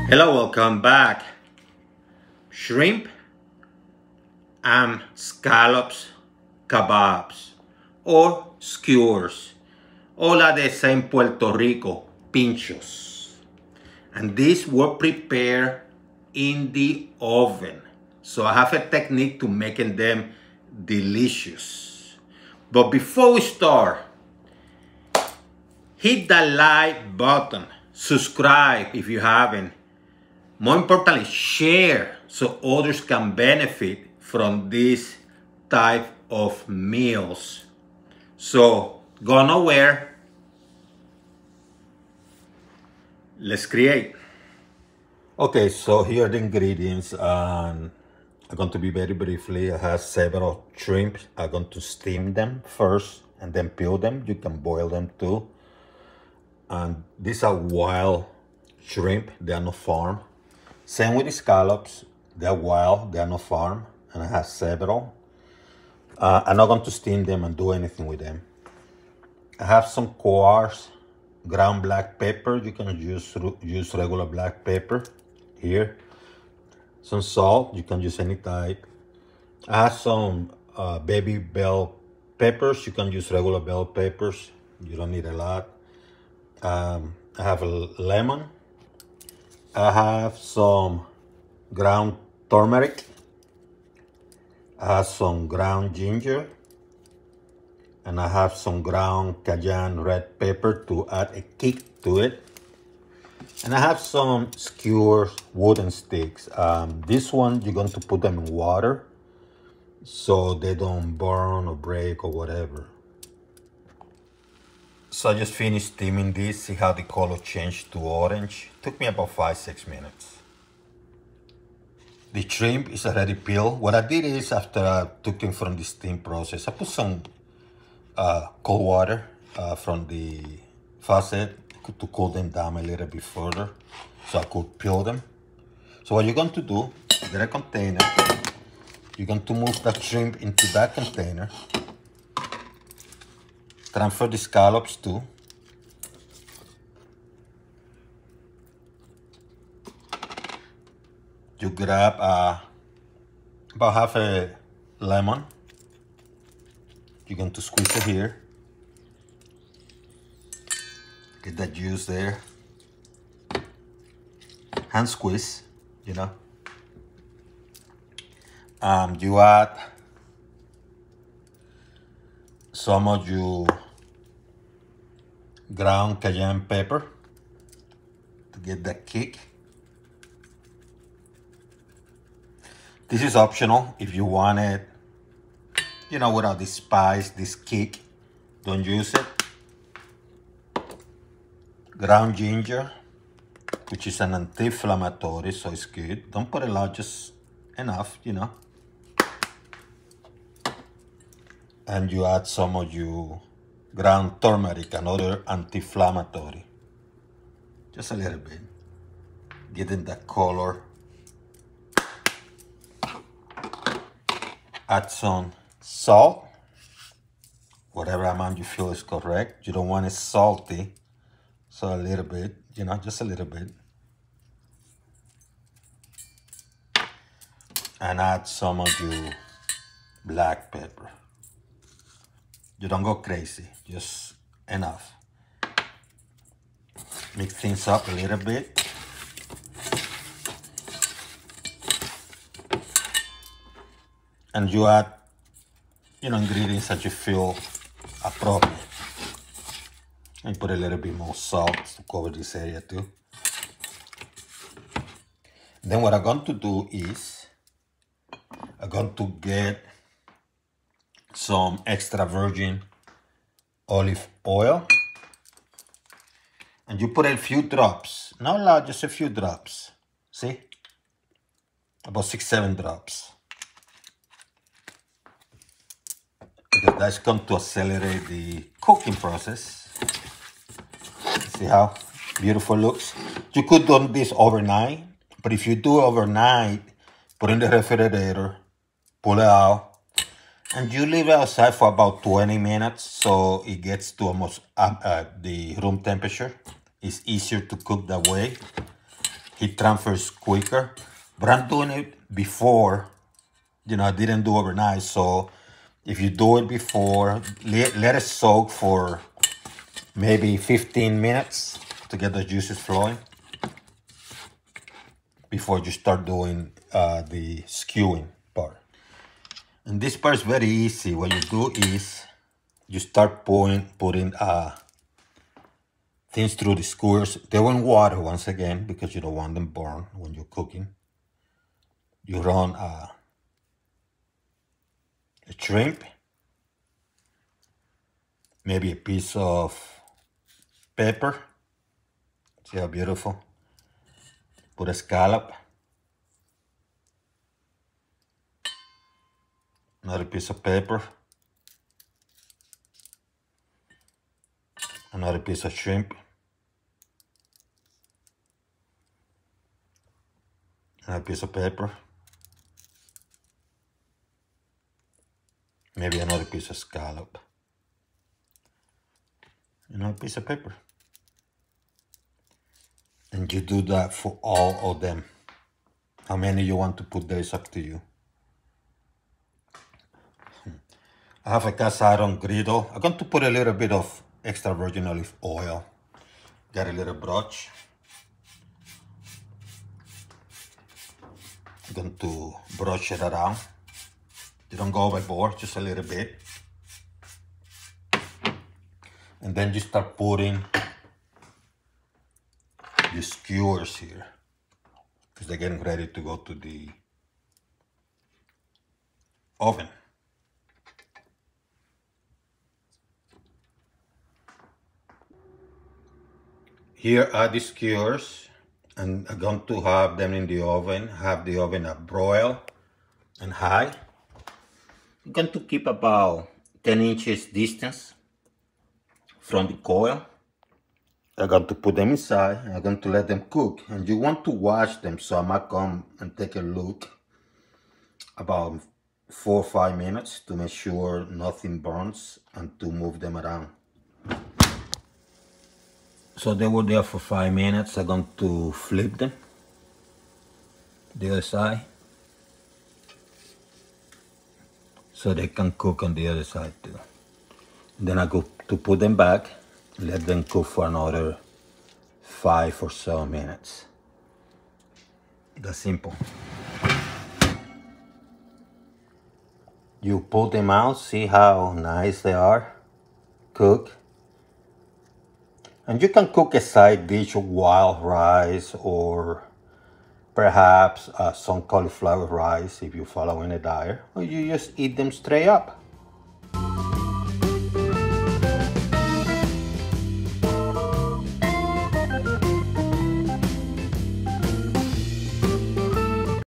Hello, welcome back. Shrimp and scallops kabobs or skewers. All are the same Puerto Rico, pinchos. And these were prepared in the oven. So I have a technique to making them delicious. But before we start, hit the like button, subscribe if you haven't. More importantly, share so others can benefit from this type of meals. So go nowhere. Let's create. Okay, so here are the ingredients. I'm going to be very briefly. I have several shrimp. I'm going to steam them first and then peel them. You can boil them too. And these are wild shrimp. They are not farm. Same with the scallops. They're wild. They are not farm. And I have several. I'm not going to steam them and do anything with them. I have some coarse ground black pepper. You can use regular black pepper here. Some salt. You can use any type. I have some baby bell peppers. You can use regular bell peppers. You don't need a lot. I have a lemon. I have some ground turmeric. I have some ground ginger. And I have some ground cayenne red pepper to add a kick to it. And I have some skewers wooden sticks. This one, you're going to put them in water so they don't burn or break or whatever. So I just finished steaming this. See how the color changed to orange. Took me about 5-6 minutes. The shrimp is already peeled. What I did is after I took them from the steam process, I put some cold water from the faucet to cool them down a little bit further so I could peel them. So what you're going to do, get a container. You're going to move that shrimp into that container. Transfer the scallops too. You grab about half a lemon. You're going to squeeze it here. Get that juice there. Hand squeeze, you know. You add some of your ground cayenne pepper to get that kick. This is optional. If you want it, you know, without this spice, this kick, don't use it. Ground ginger, which is an anti-inflammatory, so it's good. Don't put a lot, just enough, you know. And you add some of your ground turmeric, another anti-inflammatory. Just a little bit. Getting that color. Add some salt. Whatever amount you feel is correct. You don't want it salty. So a little bit, you know, just a little bit. And add some of your black pepper. You don't go crazy, just enough. Mix things up a little bit. And you add, you know, ingredients that you feel appropriate. And put a little bit more salt to cover this area too. Then what I'm going to do is, I'm going to get some extra virgin olive oil. And you put a few drops, not a lot, just a few drops. See? About 6-7 drops. Because that's going to accelerate the cooking process. See how beautiful it looks? You could do this overnight, but if you do overnight, put in the refrigerator, pull it out, and you leave it outside for about 20 minutes so it gets to almost the room temperature. It's easier to cook that way. heat transfers quicker. But I'm doing it before, you know, I didn't do overnight. So if you do it before, let it soak for maybe 15 minutes to get the juices flowing before you start doing the skewing part. And this part is very easy. What you do is you start putting things through the skewers. They want water once again because you don't want them burned when you're cooking. You run a shrimp, maybe a piece of pepper. See how beautiful? Put a scallop, another piece of pepper, another piece of shrimp, another piece of pepper, maybe another piece of scallop, another piece of pepper. And you do that for all of them. How many you want to put there is up to you. I have a cast iron griddle. I'm going to put a little bit of extra virgin olive oil. Got a little brush. I'm going to brush it around. You don't go overboard, just a little bit. And then you start putting the skewers here because they're getting ready to go to the oven. Here are the skewers, and I'm going to have them in the oven, have the oven at broil and high. I'm going to keep about 10 inches distance from the coil. I'm going to put them inside, and I'm going to let them cook. And you want to watch them, so I might come and take a look about 4 or 5 minutes to make sure nothing burns and to move them around. So they were there for 5 minutes. I'm going to flip them the other side so they can cook on the other side too. And then I go to put them back, let them cook for another 5 or so minutes. That's simple. You pull them out, see how nice they are cooked. And you can cook a side dish of wild rice or perhaps some cauliflower rice if you're following a diet, or you just eat them straight up.